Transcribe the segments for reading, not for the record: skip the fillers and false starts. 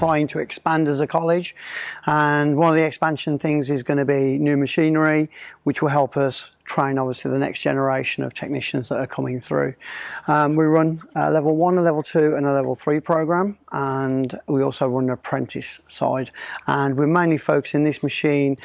trying to expand as a college, and one of the expansion things is going to be new machinery, which will help us train obviously the next generation of technicians that are coming through. We run a level 1, a level 2 and a level 3 program, and we also run an apprentice side, and we're mainly focusing this machine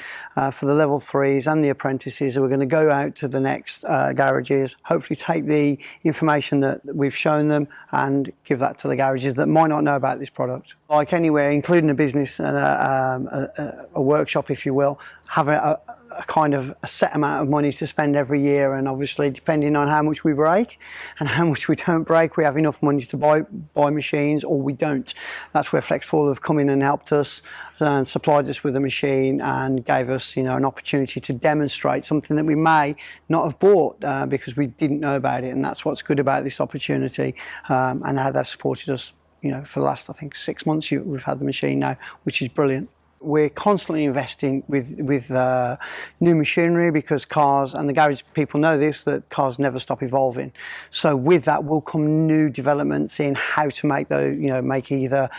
for the level 3s and the apprentices. We're going to go out to the next garages, hopefully take the information that we've shown them and give that to the garages that might not know about this product. Like anywhere, including a business and a workshop, if you will, have a kind of a set amount of money to spend every year, and obviously depending on how much we break and how much we don't break, we have enough money to buy machines, or we don't. That's where FlexFuel have come in and helped us and supplied us with a machine and gave us, you know, an opportunity to demonstrate something that we may not have bought because we didn't know about it. And that's what's good about this opportunity, and how they've supported us, you know, for the last, I think, 6 months we've had the machine now, which is brilliant. We're constantly investing with new machinery, because cars, and the garage people know this, that cars never stop evolving. So with that will come new developments in how to make those, you know, make either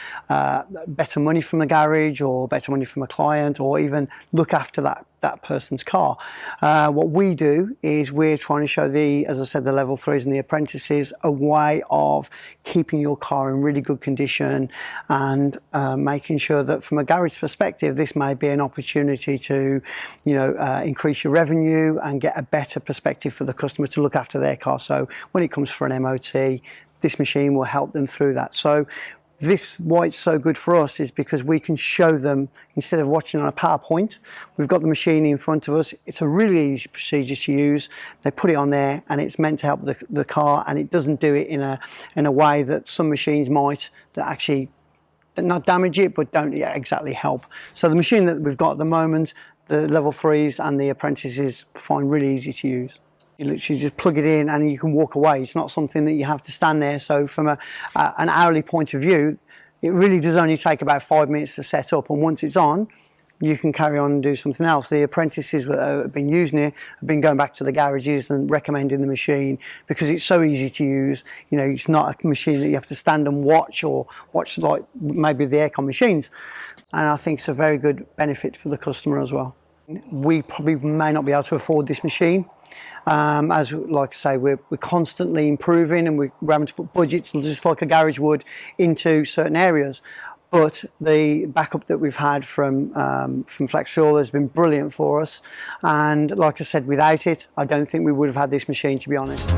better money from the garage or better money from a client, or even look after that person's car. What we do is we're trying to show as I said, the level 3s and the apprentices a way of keeping your car in really good condition, and making sure that from a garage perspective, this may be an opportunity to, you know, increase your revenue and get a better perspective for the customer to look after their car. So when it comes for an MOT, this machine will help them through that. So why it's so good for us is because we can show them, instead of watching on a PowerPoint, we've got the machine in front of us. It's a really easy procedure to use. They put it on there and it's meant to help the car, and it doesn't do it in a way that some machines might, that actually not damage it but don't exactly help. So the machine that we've got at the moment, the level 3s and the apprentices find really easy to use. You literally just plug it in and you can walk away. It's not something that you have to stand there. So from an hourly point of view, it really does only take about 5 minutes to set up, and once it's on, you can carry on and do something else. The apprentices that have been using it have been going back to the garages and recommending the machine because it's so easy to use. You know, it's not a machine that you have to stand and watch, or watch like maybe the aircon machines. And I think it's a very good benefit for the customer as well. We probably may not be able to afford this machine. As like I say, we're constantly improving, and we're having to put budgets, just like a garage would, into certain areas. But the backup that we've had from FlexFuel has been brilliant for us. And like I said, without it, I don't think we would have had this machine, to be honest.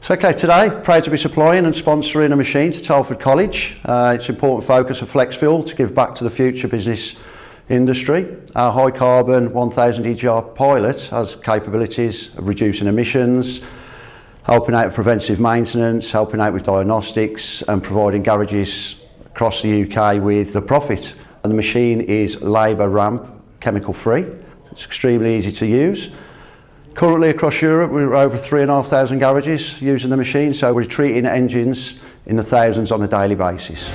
Okay, today, proud to be supplying and sponsoring a machine to Telford College. It's an important focus of FlexFuel to give back to the future business industry. Our high carbon 1000 EGR pilot has capabilities of reducing emissions, helping out with preventive maintenance, helping out with diagnostics, and providing garages across the UK with a profit. And the machine is labour ramp chemical free. It's extremely easy to use. Currently across Europe, we're over 3,500 garages using the machine, so we're treating engines in the thousands on a daily basis.